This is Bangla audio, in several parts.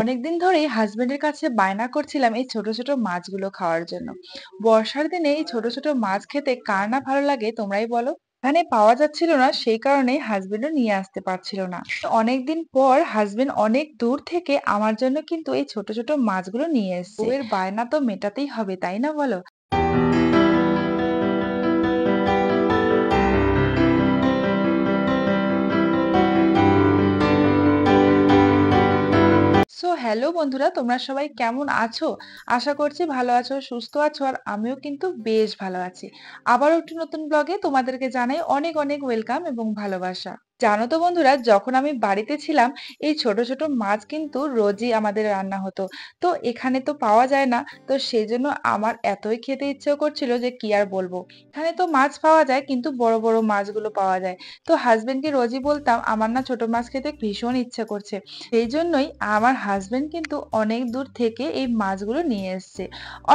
অনেকদিন ধরেই হাসবেন্ডের কাছে বায়না করছিলাম এই ছোট ছোট মাছগুলো খাওয়ার জন্য। বর্ষার দিনে এই ছোট ছোট মাছ খেতে কার না ভালো লাগে তোমরাই বলো। এখানে পাওয়া যাচ্ছিল না, সেই কারণে হাসবেন্ডও নিয়ে আসতে পারছিল না। অনেকদিন পর হাসবেন্ড অনেক দূর থেকে আমার জন্য কিন্তু এই ছোট ছোট মাছগুলো নিয়ে এসেছে। বউয়ের বায়না তো মেটাতেই হবে, তাই না বলো? হ্যালো বন্ধুরা, তোমরা সবাই কেমন আছো? আশা করছি ভালো আছো, সুস্থ আছো, আর আমিও কিন্তু বেশ ভালো আছি। আবারও একটি নতুন ব্লগে তোমাদেরকে জানাই অনেক অনেক ওয়েলকাম এবং ভালোবাসা। জানো তো বন্ধুরা, যখন আমি বাড়িতে ছিলাম এই ছোট ছোট মাছ কিন্তু রোজই আমাদের রান্না হতো। তো এখানে তো পাওয়া যায় না, তো সেই জন্য আমার এতই খেতে ইচ্ছে করছিল যে কি আর বলবো। এখানে তো মাছ পাওয়া যায় কিন্তু বড় বড় মাছগুলো পাওয়া যায়। তো হাজবেন্ডকে রোজই বলতাম আমার না ছোট মাছ খেতে ভীষণ ইচ্ছে করছে। সেই জন্যই আমার হাসবেন্ড কিন্তু অনেক দূর থেকে এই মাছগুলো নিয়ে এসছে।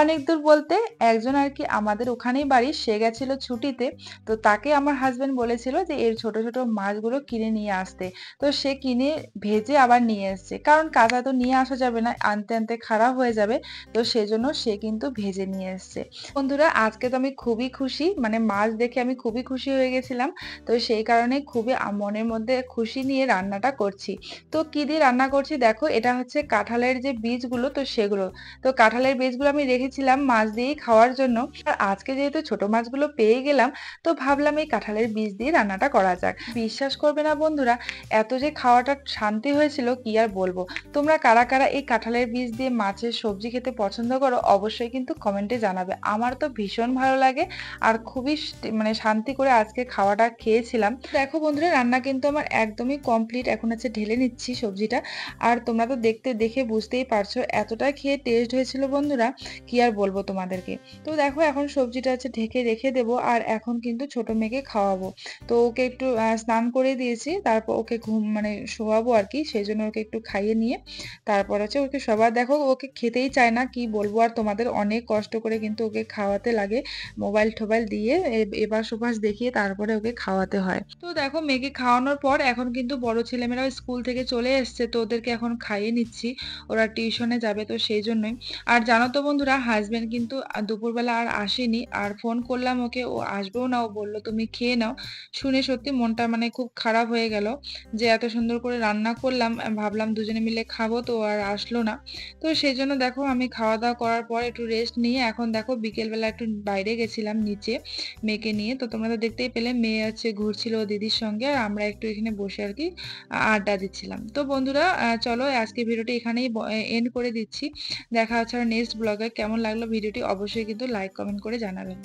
অনেক দূর বলতে একজন আর কি আমাদের ওখানেই বাড়ি, সে গেছিল ছুটিতে। তো তাকে আমার হাসবেন্ড বলেছিল যে এর ছোট ছোট মাছগুলো কিনে নিয়ে আসতে। তো সে কিনে ভেজে আবার নিয়ে এসছে, কারণ কাঁচা তো নিয়ে আসা যাবে না, আনতে আনতে খারাপ হয়ে যাবে। তো সেজন্য সে কিন্তু ভেজে নিয়ে এসছে। বন্ধুরা, আজকে তো আমি খুবই খুশি, মানে মাছ দেখে আমি খুবই খুশি হয়ে গেছিলাম। তো সেই কারণে খুবই মনের মধ্যে খুশি নিয়ে রান্নাটা করছি। তো কি দিয়ে রান্না করছি দেখো, এটা হচ্ছে কাঁঠালের যে বীজগুলো, তো সেগুলো। তো কাঁঠালের বীজগুলো আমি রেখেছিলাম মাছ দিয়েই খাওয়ার জন্য। আর আজকে যেহেতু ছোট মাছগুলো পেয়ে গেলাম, তো ভাবলাম এই কাঁঠালের বীজ দিয়ে রান্নাটা করা যাক। বিশ্বাস করবে না বন্ধুরা, এত যে খাওয়াটা শান্তি হয়েছিল কি আর বলবো। তোমরা কারা কারা এই কাঁঠালের বীজ দিয়ে মাছের সবজি খেতে পছন্দ করো অবশ্যই কিন্তু কমেন্টে জানাবে। আমার তো ভীষণ ভালো লাগে আর খুবই মানে শান্তি করে আজকে খাওয়াটা খেয়েছিলাম। দেখো বন্ধুরা, রান্না কিন্তু আমার একদমই কমপ্লিট, এখন আছে ঢেলে নিচ্ছি সবজিটা। আর তোমরা তো দেখে বুঝতেই পারছো এতটা খেয়ে টেস্ট হয়েছিল বন্ধুরা, কি আর বলবো তোমাদেরকে। তো দেখো এখন সবজিটা আছে ঢেকে রেখে দেবো, আর এখন কিন্তু ছোট মেয়েকে খাওয়াবো। তো ওকে একটু স্নান করে দিয়েছি, তারপর ওকে ঘুম মানে শোয়াবো আর কি, সেই জন্য ওকে একটু খাইয়ে নিয়ে তারপর হচ্ছে ওকে সবার, দেখো ওকে খেতেই চায় না, কি বলবো আর তোমাদের, অনেক কষ্ট করে কিন্তু ওকে খাওয়াতে লাগে। মোবাইল টোবাইল দিয়ে এপাশ ওপাশ দেখিয়ে তারপরে ওকে খাওয়াতে হয়। তো দেখো মেয়েকে খাওয়ানোর পর এখন কিন্তু বড় ছেলেমেয়েরাও স্কুল থেকে চলে এসছে, তো ওদেরকে এখন খাইয়ে নিচ্ছি। ওরা টিউশনে যাবে, তো সেই জন্যই। আর জানো তো বন্ধুরা, হাজবেন্ড কিন্তু দুপুরবেলা আর আসেনি, আর ফোন করলাম ওকে, ও আসবেও না, ও বললো তুমি খেয়ে নাও। শুনে সত্যি মনটা মানে খুব খারাপ হয়ে গেল যে এত সুন্দর করে রান্না করলাম, ভাবলাম দুজনে মিলে খাবো, তো আর আসলো না। তো সেই জন্য দেখো আমি খাওয়া দাওয়া করার পর একটু রেস্ট নিয়ে এখন দেখো বিকেলবেলা একটু বাইরে গেছিলাম নিচে মেয়েকে নিয়ে। তো তোমরা তো দেখতেই পেলে মেয়ে হচ্ছে ঘুরছিল দিদির সঙ্গে, আর আমরা একটু এখানে বসে আর কি আড্ডা দিচ্ছিলাম। তো বন্ধুরা, চলো আজকে ভিডিওটি এখানেই এন্ড করে দিচ্ছি। দেখা হচ্ছে আর নেক্সট ব্লগে। কেমন লাগলো ভিডিওটি অবশ্যই কিন্তু লাইক কমেন্ট করে জানাবেন।